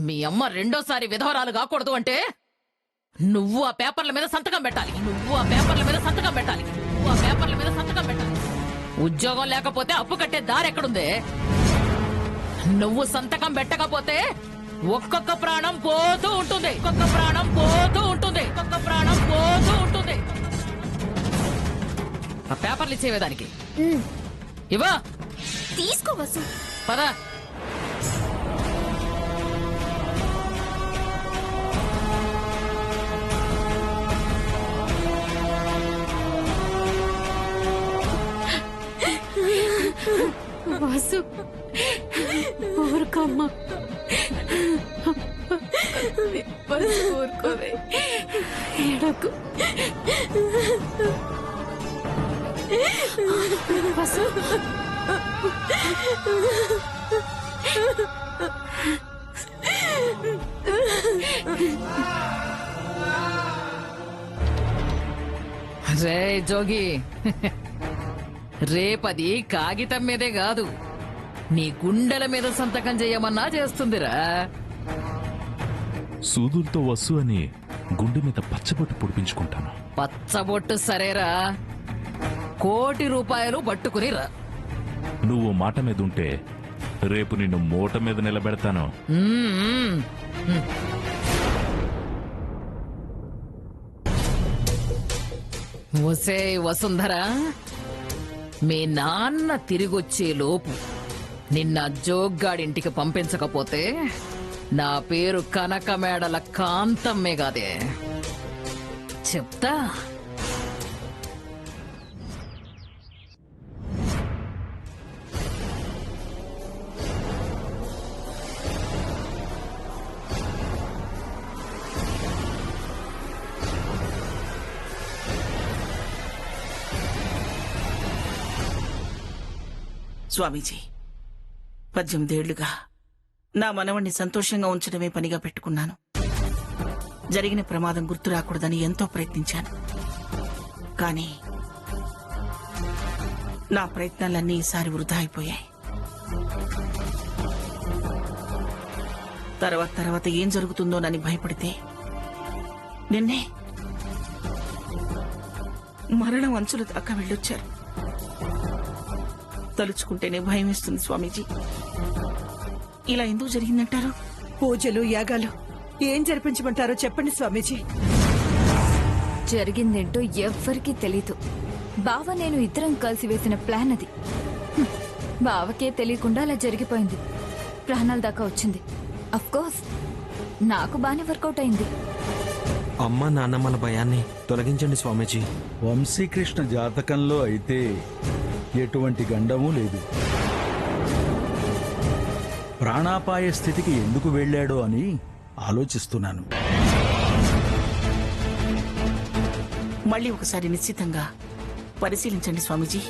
మీ అమ్మ రెండోసారి విధవరాలు కాకూడదు అంటే నువ్వు ఆ పేపర్ల మీద సంతకం పెట్టాలి. ఉద్యోగం లేకపోతే అప్పు కట్టే దారి ఎక్కడుంది? నువ్వు సంతకం పెట్టకపోతే ఒక్కొక్క ప్రాణం పోతూ ఉంటుంది. ఆ పేపర్లు ఇచ్చేవేదానికి ఇవా తీసుకో వసు. పద. వాసు ఊరుకోమ్మా, ఊరుకోవే, ఏడకు. వాసు రే జోగి, రేపది కాగితం మీదే కాదు, నీ గుండెల మీద సంతకం చేయమన్నా చేస్తుందిరా. సూదులతో వసు అని గుండె మీద పచ్చబొట్టు పొడిపించుకుంటాను. పచ్చబొట్టు సరేరా, ₹1,00,00,000 పట్టుకుని రా. నువ్వు మాట మీద ఉంటే రేపు నిన్ను మూట మీద నిలబెడతాను. ఒసే వసుంధరా, మీ నాన్న తిరిగొచ్చే లోపు నిన్న జోగ్గాడింటికి పంపించకపోతే నా పేరు కనకమేడల కాంతమ్మే కాదే, చెప్తా. స్వామీజీ, 18 ఏళ్లుగా నా మనవణ్ణి సంతోషంగా ఉంచడమే పనిగా పెట్టుకున్నాను. జరిగిన ప్రమాదం గుర్తు రాకూడదని ఎంతో ప్రయత్నించాను. కానీ నా ప్రయత్నాలన్నీ ఈసారి వృధా అయిపోయాయి. తర్వాత ఏం జరుగుతుందోనని భయపడితే నిన్నే మరణం అంచుల దాకా వెళ్ళొచ్చారు. తలుచుకుంటేనే భయం వేస్తుంది స్వామీజీ. ఇలా ఎందుకు జరిగిందంటారు? పూజలు యాగాలు ఏం జరిపించమంటారో చెప్పండి స్వామీజీ. జరిగిందేంటో ఎవ్వరికీ తెలీదు. బావ నేను ఇద్దరం కలిసి వేసిన ప్లాన్ అది. బావకే తెలియకుండా అలా జరిగిపోయింది. ప్రాణాల దాకా వచ్చింది. అఫ్కోర్స్ నాకు బానే వర్కౌట్ అయింది. అమ్మ నాన్నమ్మల భయాన్ని తొలగించండి స్వామీజీ. వంశీకృష్ణ జాతకంలో అయితే ఎటువంటి గండమూ లేదు. ప్రాణాపాయ స్థితికి ఎందుకు వెళ్ళాడో అని ఆలోచిస్తున్నాను. మళ్ళీ ఒకసారి నిశ్చితంగా పరిశీలించండి స్వామీజీ.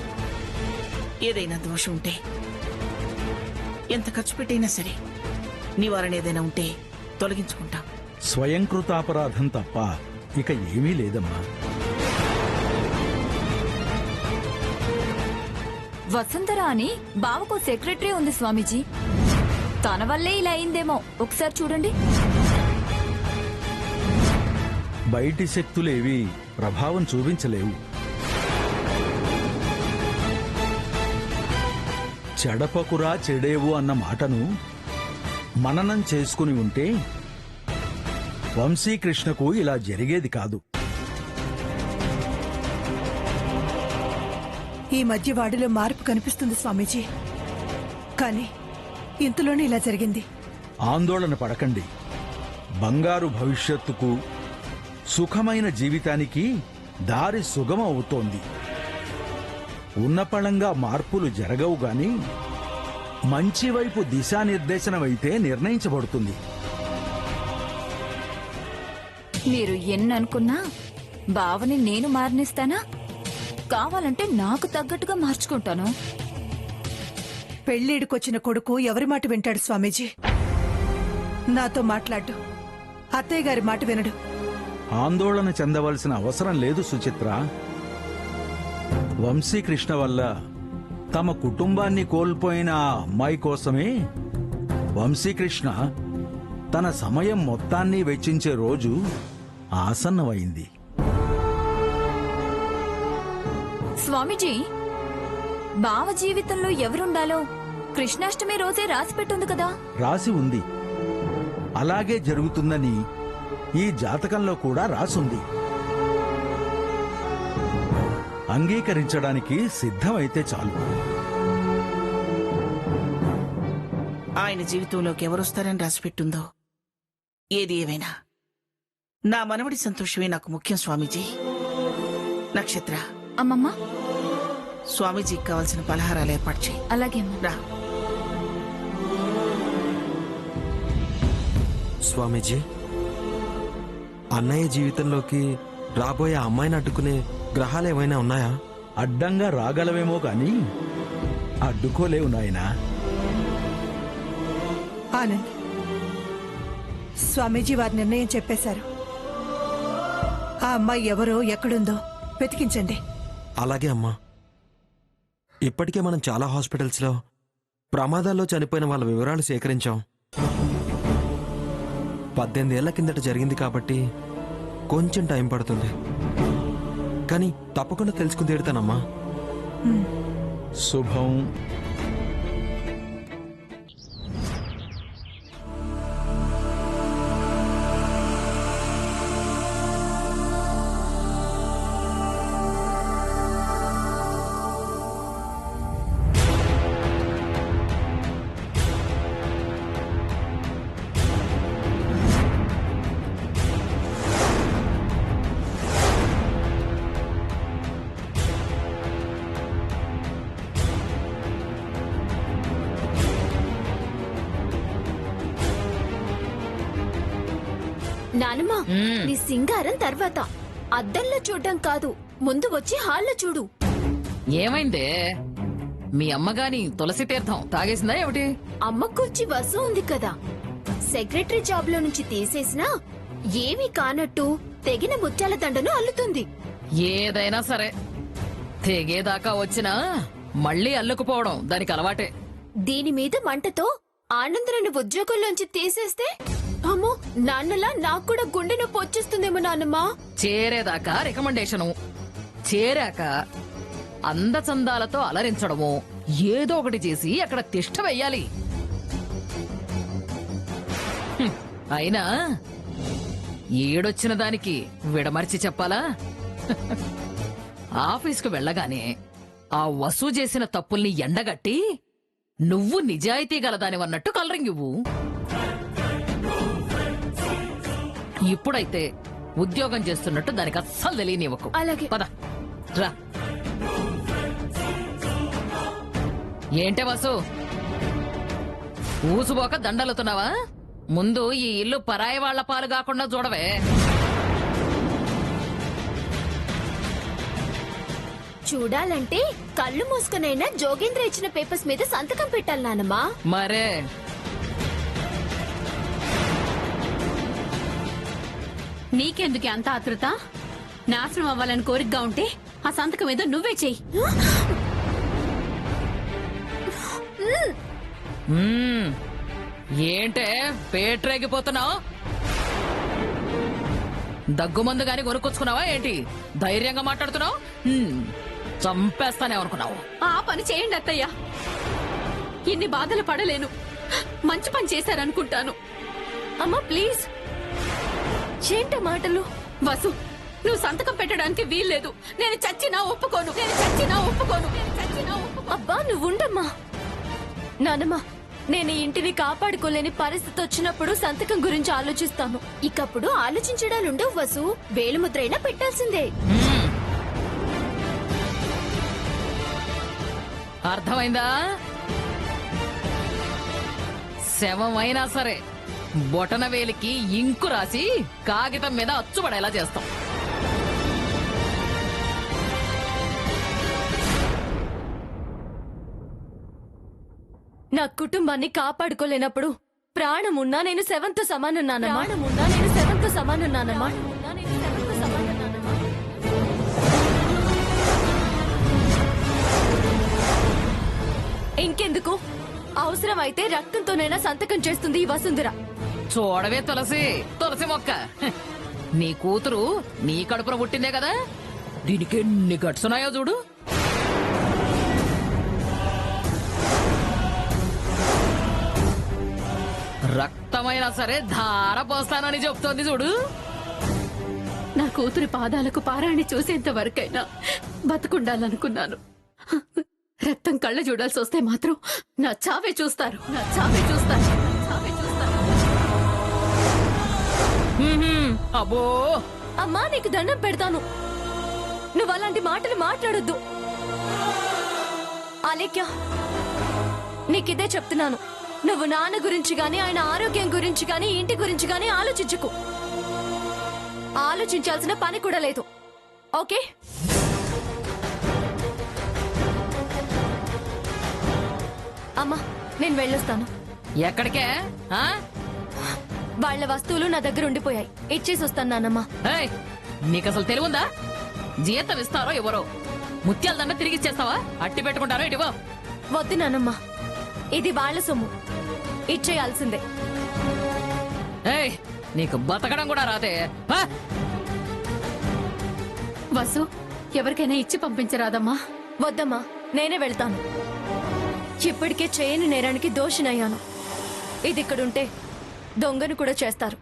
ఏదైనా దోషం ఉంటే, ఎంత ఖర్చు పెట్టైనా సరే, నివారణ ఏదైనా ఉంటే తొలగించుకుంటాం. స్వయంకృతాపరాధం తప్ప ఇక ఏమీ లేదమ్మా. వసుంధర అని బావకు సెక్రటరీ ఉంది స్వామీజీ. తన వల్లే ఇలా అయిందేమో ఒకసారి చూడండి. బయటి శక్తులేవి ప్రభావం చూపించలేవు. చెడపకురా చెడేవు అన్న మాటను మననం చేసుకుని ఉంటే వంశీకృష్ణకు ఇలా జరిగేది కాదు. ఈ మధ్య వాడిలో మార్పు కనిపిస్తుంది స్వామీజీ. కానీ ఇంతలోనే ఇలా జరిగింది. ఆందోళన పడకండి. బంగారు భవిష్యత్తుకు, సుఖమైన జీవితానికి దారి సుగమం అవుతోంది. ఉన్నపళంగా మార్పులు జరగవు గాని మంచి వైపు దిశానిర్దేశనమైతే నిర్ణయించబడుతుంది. మీరు ఎన్ననుకున్నా బావని నేను మారనిస్తానా? కావాలంటే నాకు తగ్గట్టుగా మార్చుకుంటాను. పెళ్లిడికొచ్చిన కొడుకు ఎవరి మాట వింటాడు స్వామీజీ? నాతో మాట్లాడు, అత్తయ్య గారి మాట వినడు. ఆందోళన చెందవలసిన అవసరం లేదు సుచిత్ర. వంశీకృష్ణ వల్ల తమ కుటుంబాన్ని కోల్పోయిన ఆ అమ్మాయి కోసమే వంశీకృష్ణ తన సమయం మొత్తాన్ని వెచ్చించే రోజు ఆసన్నమైంది. స్వామీజీ, బావ జీవితంలో ఎవరుండాలో కృష్ణాష్టమి రోజే రాసి పెట్టుంది కదా. రాసి ఉంది. అలాగే జరుగుతుందని ఈ జాతకంలో కూడా రాసుంది. అంగీకరించడానికి సిద్ధమైతే చాలు. ఆయన జీవితంలోకి ఎవరొస్తారని రాసిపెట్టుందో ఏది ఏమైనా నా మనవడి సంతోషమే నాకు ముఖ్యం స్వామీజీ. నక్షత్ర, అమ్మమ్మ, స్వామీజీకి కావాల్సిన పలహారాలు ఏర్పాటు చేయి. అలాగే అమ్మ. రా. స్వామీజీ, అన్నయ్య జీవితంలోకి రాబోయే అమ్మాయిని అడ్డుకునే గ్రహాలు ఏమైనా ఉన్నాయా? అడ్డంగా రాగలవేమో గాని అడ్డుకోలేవు నాయనా. ఆనంద్, స్వామీజీ వారి నిర్ణయం చెప్పేశారు. ఆ అమ్మాయి ఎవరో ఎక్కడుందో వెతికించండి. అలాగే అమ్మా. ఇప్పటికే మనం చాలా హాస్పిటల్స్లో ప్రమాదాల్లో చనిపోయిన వాళ్ళ వివరాలు సేకరించాం. 18 ఏళ్ల కిందట జరిగింది కాబట్టి కొంచెం టైం పడుతుంది, కానీ తప్పకుండా తెలుసుకుని తీరుతానమ్మా. శుభం. నానమ్మా, నీ సింగారం తర్వాత అద్దంలో చూడడం కాదు, ముందు వచ్చి హాల్లో చూడు. ఏమైందే? మీ అమ్మగాని తులసి తీర్థం తాగేసిందా ఏమిటి? అమ్మకొచ్చి వసు ఉంది కదా, సెక్రటరీ జాబ్ లో నుంచి తీసేసినా ఏమీ కానట్టు తెగిన ముత్యాల దండను అల్లుతుంది. ఏదైనా సరే తెగేదాకా వచ్చినా మళ్ళీ అల్లుకుపోవడం దానికి అలవాటే. దీని మీద మంటతో ఆనందరాన్ని ఉద్యోగంలోంచి తీసేస్తే అమ్మో, నాన్నలా నాకు కూడా గుండె నొప్పి వచ్చేస్తుందేమో నాన్నమ్మా. చేరేదాకా రికమెండేషను, చేరాక అందచందాలతో అలరించడము, ఏదో ఒకటి చేసి అక్కడ తిష్ట వెయ్యాలి. అయినా ఏడొచ్చిన దానికి విడమర్చి చెప్పాలా? ఆఫీసుకు వెళ్ళగానే ఆ వసూ చేసిన తప్పుల్ని ఎండగట్టి నువ్వు నిజాయితీ గలదానివన్నట్టు కలరింగ్ ఇవ్వు. ఇప్పుడైతే ఉద్యోగం చేస్తున్నట్టు దానికి అస్సలు తెలియనివ్వకు. అలాగే. పద రా. ఏంటే వసు, ఊసుపోక దండలుతున్నావా? ముందు ఈ ఇల్లు పరాయి వాళ్ల పాలు కాకుండా చూడవే. చూడాలంటే కళ్ళు మూసుకునైనా జోగేంద్ర ఇచ్చిన పేపర్స్ మీద సంతకం పెట్టాలి నానమ్మా. మరే నీకెందుకు అంత ఆతృత? నాశనం అవ్వాలని కోరికగా ఉంటే ఆ సంతకం ఏదో నువ్వే చెయ్యి. ఏంటే పేట్రేగిపోతున్నావు? దగ్గుమందు గాని కొనుక్కొచ్చుకున్నావా ఏంటి? ధైర్యంగా మాట్లాడుతున్నావు? చంపేస్తానే అనుకున్నావు. ఆ పని చేయండి అత్తయ్య. ఇన్ని బాధలు పడలేను. మంచి పని చేశారనుకుంటాను. అమ్మా ప్లీజ్, ఏంట మాటలు? వసు, నువ్వు సంతకం పెట్టడానికి వీల్లేదు. నేను చచ్చినా ఒప్పుకోను. అబ్బా నువ్వుండమ్మా. నానమ్మా, నేను ఈ ఇంటిని కాపాడుకోలేని పరిస్థితి వచ్చినప్పుడు సంతకం గురించి ఆలోచిస్తాను. ఇకప్పుడు ఆలోచించడాలుండవు వసు, వేలుముద్రైనా పెట్టాల్సిందే. అర్థమైందా? శవమైనా సరే బొటన వేలికి ఇంకు రాసి కాగితం మీద అచ్చుపడేలా చేస్తాం. నా కుటుంబాన్ని కాపాడుకోలేనప్పుడు ప్రాణం ఉన్నా నేను శవంతో సమానున్నానమ్మా. ఇంకెందుకు, అవసరమైతే రక్తంతోనైనా సంతకం చేస్తుంది ఈ వసుంధర. చూడవే తులసి తులసి మొక్క హ, నీ కూతురు నీ కడుపున పుట్టిందే కదా, దీనికి ఎన్ని గట్సున్నాయో చూడు. రక్తమైనా సరే ధార పోస్తానని చెప్తోంది చూడు. నా కూతురి పాదాలకు పారాణి చూసేంత వరకైనా బతుకుండాలనుకున్నాను. రక్తం కళ్ళ చూడాల్సి వస్తే మాత్రం నా చావే చూస్తారు, నా చావే చూస్తారు, నా చావే చూస్తారు. హ్మ్, అబ్బో అమ్మా నీకు దండం పెడతాను, నువ్వు అలాంటి మాటలు మాట్లాడొద్దు. అలేఖ్య, నీకిదే చెప్తున్నాను, నువ్వు నాన్న గురించి గాని ఆయన ఆరోగ్యం గురించి గాని ఇంటి గురించి గాని ఆలోచించుకు. ఆలోచించాల్సిన పని కూడా లేదు. ఓకే? అమ్మా నేను వెళ్ళొస్తాను. ఎక్కడికే? ఆ? వాళ్ళ వస్తువులు నా దగ్గర ఉండిపోయాయి, ఇచ్చేసి వస్తాను నాన్నమ్మా. ఏయ్, నీకసలు తెలివుందా? జీతం ఇస్తారో ఎవరో ముత్యాల దండ తిరిగి ఇచ్చేస్తావా? అట్టి పెట్టుకుంటారో ఇటువో. వద్దు నాన్నమ్మా, ఇది వాళ్ళ సొమ్ము, ఇచ్చేయాల్సిందే. ఏయ్, నీకు బతకడం కూడా రాదే. ఆ? వసు, ఎవరికైనా ఇచ్చి పంపించరాదమ్మా. వద్దమ్మా, నేనే వెళ్తాను. ఇప్పటికే చేయని నేరానికి దోషినయ్యాను. ఇది ఇక్కడుంటే దొంగను కూడా చేస్తారు.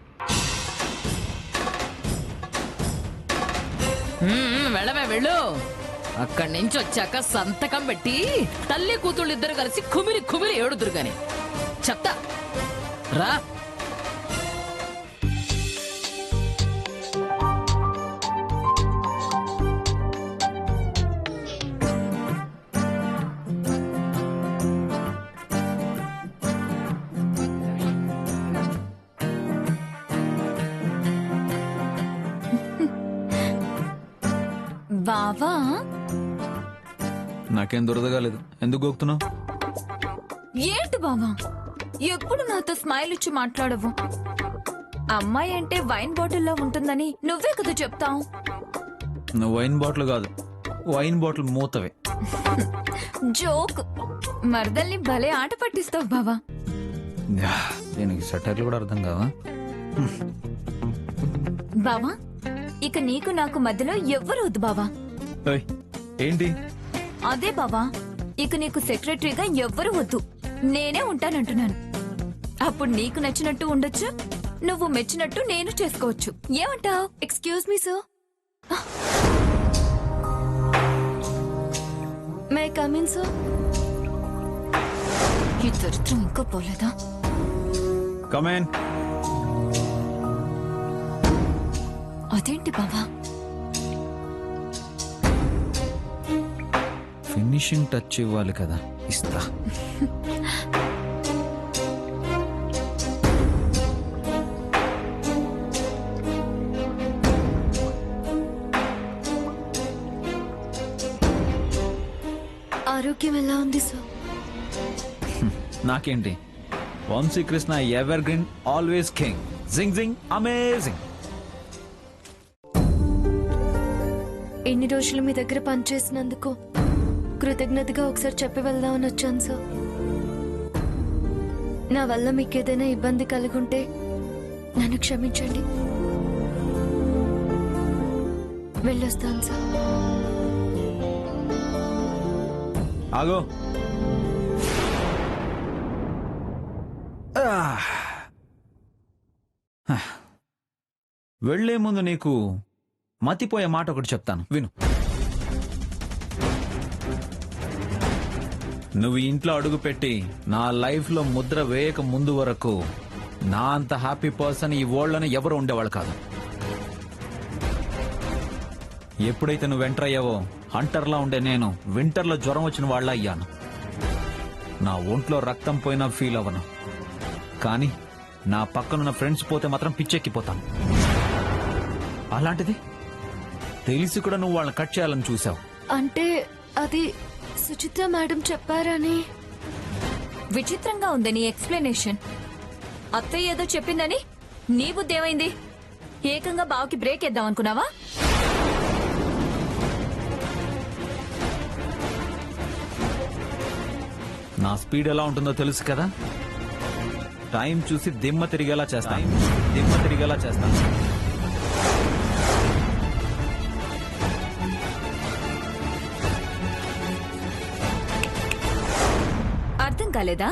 వెళ్ళవే వెళ్ళు. అక్కడి నుంచి వచ్చాక సంతకం పెట్టి తల్లి కూతుళ్ళు ఇద్దరు కలిసి కుమిలి కుమిలి ఏడుదురు గాని. చెప్తా రా. బావా నాకేం దొరదగాలేదు. ఎందుకు గోకుతున్నావు? ఏంటి బావా ఎప్పుడు నాతో స్మైల్ ఇచ్చి మాట్లాడవు? అమ్మాయి అంటే వైన్ బాటిల్లో ఉంటుందని నువ్వే కదా చెప్తావు. నువ్వు వైన్ బాటిల్ కాదు, వైన్ బాటిల్ మూతవే. జోక్. మరదల్ని భలే ఆట పట్టిస్తావు బావా. దీనికి సెటర్లు కూడా అర్థం కావా? బావా ఇక నీకు నాకు మధ్యలో ఎవ్వరు వద్దు బావా. ఏయ్, ఏంటి? అదే బావా, ఇక నీకు సెక్రటరీగా ఎవ్వరు వద్దు, నేనే ఉంటానంటున్నాను. అప్పుడు నీకు నచ్చినట్టు ఉండొచ్చు, నువ్వు మెచ్చినట్టు నేను చేసుకోవచ్చు. ఏమంటావ్? Excuse me sir, may come in sir? ఈ దరిద్రం ఇంకా పోలేదా? కమేన్. అదేంటి బావా? ఫినిషింగ్ టచ్ ఇవ్వాలి కదా, ఇస్తా. ఆరోగ్యం ఎలా ఉంది సార్? నాకేంటి, Vamshi Krishna evergreen, always king. Zing zing, amazing. ఎన్ని రోజులు మీ దగ్గర పనిచేసినందుకు కృతజ్ఞతగా ఒకసారి చెప్పి వెళ్దామని వచ్చాను సార్. నా వల్ల మీకు ఏదైనా ఇబ్బంది కలుగుంటే నన్ను క్షమించండి. వెళ్ళొస్తాను సార్. ఆగో. వెళ్లే ముందు నీకు మతిపోయే మాట ఒకటి చెప్తాను, విను. నువ్వు ఇంట్లో అడుగు పెట్టి నా లైఫ్ లో ముద్ర వేయక ముందు వరకు నా అంత హ్యాపీ పర్సన్ ఈ వరల్డ్ లోనే ఎవరు ఉండేవాళ్ళు కాదు. ఎప్పుడైతే నువ్వు ఎంటర్ అయ్యావో హంటర్లా ఉండే నేను వింటర్లో జ్వరం వచ్చిన వాళ్ళ అయ్యాను. నా ఒంట్లో రక్తం పోయినా ఫీల్ అవ్వను, కానీ నా పక్కనున్న ఫ్రెండ్స్ పోతే మాత్రం పిచ్చెక్కిపోతాను. అలాంటిది తెలిసి కూడా నువ్వు వాళ్ళని కట్ చేయాలని చూసావు. అంటే అది సుచిత్ర మేడం చెప్పారని. విచిత్రంగా ఉంది నీ ఎక్స్ప్లెనేషన్. అత్తయ్య ఏదో చెప్పిందని నీ బుద్ధి ఏమైంది? ఏకంగా బావకి బ్రేక్ వేద్దాం అనుకున్నావా? నా స్పీడ్ ఎలా ఉంటుందో తెలుసు కదా. టైం చూసి దిమ్మ తిరిగేలా చేస్తాను. అర్థం కాలేదా?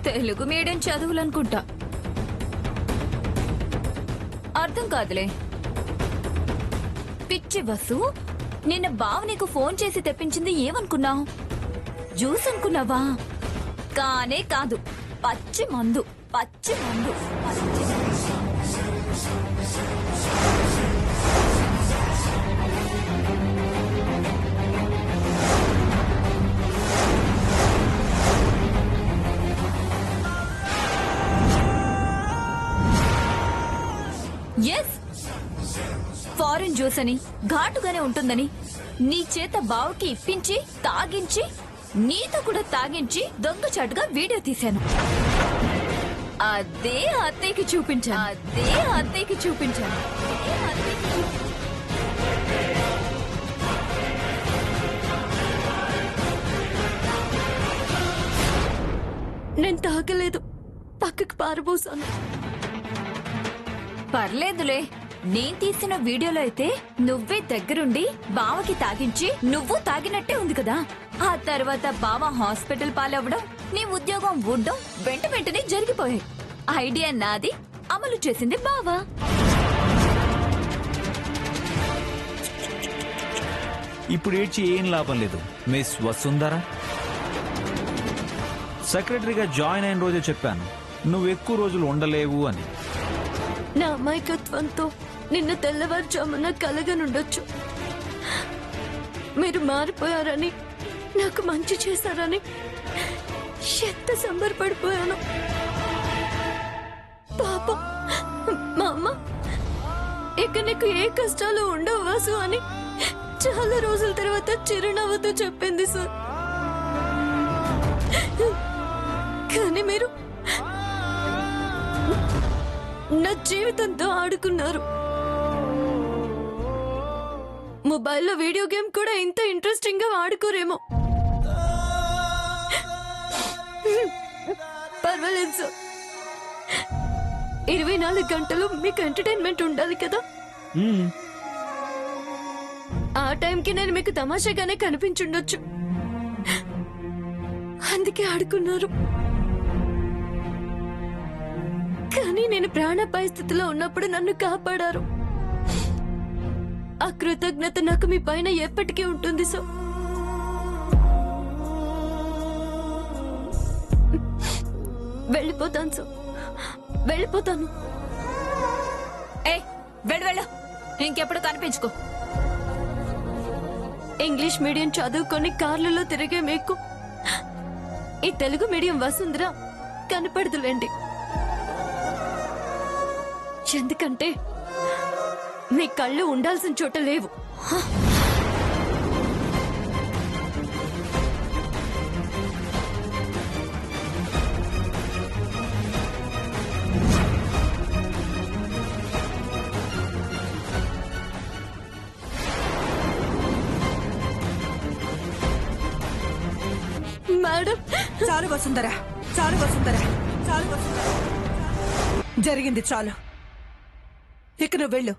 తెలుగు మీడియం చదువులనుకుంటా. అర్థం కాదులే. పిచ్చి బస్సు, నిన్న బావ నీకు ఫోన్ చేసి తెప్పించింది ఏమనుకున్నావు? జ్యూస్ అనుకున్నావా? కానే కాదు, పచ్చి మందు. ఎస్, ఫారిన్ జ్యూస్ అని, ఘాటుగానే ఉంటుందని నీ చేత బావకి ఇప్పించి తాగించి నీతో కూడా తాగించి దొంగచాటుగా వీడియో తీశాను. అదే అత్తయ్యకి చూపించాను. నేను తాగలేదు, పక్కకి పారబోసాను. పర్లేదులే, నేను తీసిన వీడియోలో అయితే నువ్వే దగ్గరుండి బావకి తాగించి నువ్వు తాగినట్టే ఉంది కదా. ఆ తర్వాత బావ హాస్పిటల్ పాలవ్వడం, నీ ఉద్యోగం ఊడ్డం వెంటనే జరిగిపోయాయి. ఐడియా నాది, అమలు చేసింది బావ. ఇప్పుడు ఏడ్చి ఏం లాభం లేదు మిస్ వసుంధర. సెక్రటరీగా జాయిన్ అయిన రోజే చెప్పాను నువ్వు ఎక్కువ రోజులు ఉండలేవు అని. నా అమాయకత్వంతో నిన్న తెల్లవారుజామున కలగనుండొచ్చు. మీరు మారిపోయారని, నాకు మంచి చేశారని ఎంత సంబరపడిపోయాను. పాపం మా అమ్మ ఇక నీకు ఏ కష్టాలు ఉండవు వాసు అని చాలా రోజుల తర్వాత చిరునవ్వుతో చెప్పింది సార్. కానీ మీరు నా జీవితంతో ఆడుకున్నారు. మొబైల్లో వీడియో గేమ్ కూడా ఇంత ఇంట్రెస్టింగ్ గా ఆడుకోరేమో. పర్వాలేదు సార్, 24 గంటలు మీకు ఎంటర్టైన్మెంట్ ఉండాలి కదా. ఆ టైంకి నేను మీకు తమాషాగానే కనిపించుండొచ్చు, అందుకే ఆడుకున్నారు. కానీ నేను ప్రాణాపాయ స్థితిలో ఉన్నప్పుడు నన్ను కాపాడారు. ఆ కృతజ్ఞత నాకు మీ పైన ఎప్పటికీ ఉంటుంది సో. వెళ్ళిపోతాను సో, వెళ్ళిపోతాను. ఏ వెళ్ళు, ఇంకెప్పుడు కనిపించుకో. ఇంగ్లీష్ మీడియం చదువుకొని కార్లలో తిరిగే మీకు ఈ తెలుగు మీడియం వసుంధర కనపడదులేండి. ఎందుకంటే మీ కళ్ళు ఉండాల్సిన చోట లేవు. మేడం, చాలు వసుంధర. జరిగింది చాలు, ఇక నువ్వు వెళ్ళు.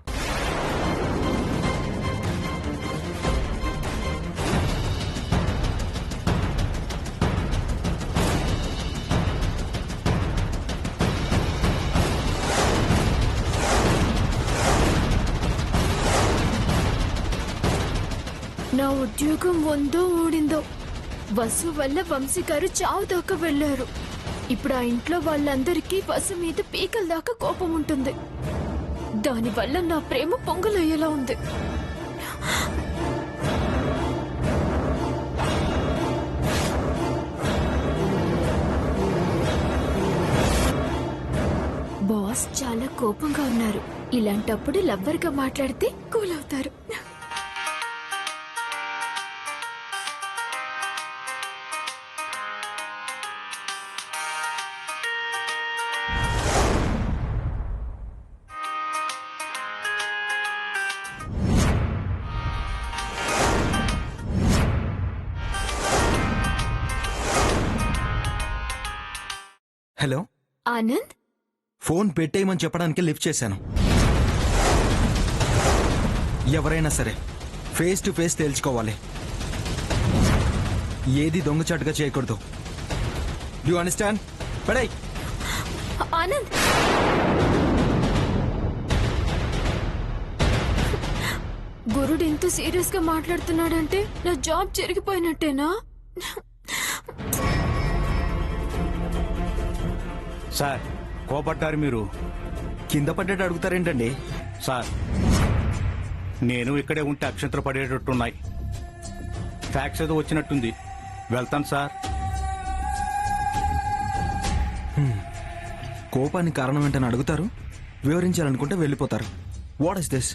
నా ఉద్యోగం ఉందో ఊడిందో, వసు వల్ల వంశీ గారు చావు దాకా వెళ్లారు. ఇప్పుడు ఆ ఇంట్లో వాళ్ళందరికీ వసు మీద పీకల దాకా కోపం ఉంటుంది. దానివల్ల నా ప్రేమ పొంగులయ్యేలా ఉంది. బాస్ చాలా కోపంగా ఉన్నారు. ఇలాంటప్పుడు లవ్వర్ గా మాట్లాడితే కూల్ అవుతారు. హలో ఆనంద్ ఫోన్ పెట్టేయమని చెప్పడానికి లిఫ్ట్ చేశాను. ఎవరైనా సరే ఫేస్ టు ఫేస్ తేల్చుకోవాలి. ఏది దొంగచాటుగా చేయకూడదు. You understand? పడై. ఆనంద్ గురుడు ఇంత సీరియస్ గా మాట్లాడుతున్నాడంటే నా జాబ్ జరిగిపోయినట్టేనా? సార్ కోపడ్డారు మీరు. కింద పడ్డట్టు అడుగుతారేంటండి? సార్ నేను ఇక్కడే ఉంటే అక్షంతలు పడేటట్టున్నాయి. ఫ్యాక్స్ ఏదో వచ్చినట్టుంది. వెళ్తాను సార్. కోపానికి కారణం ఏంటని అడుగుతారు, వివరించాలనుకుంటే వెళ్ళిపోతారు. What is this?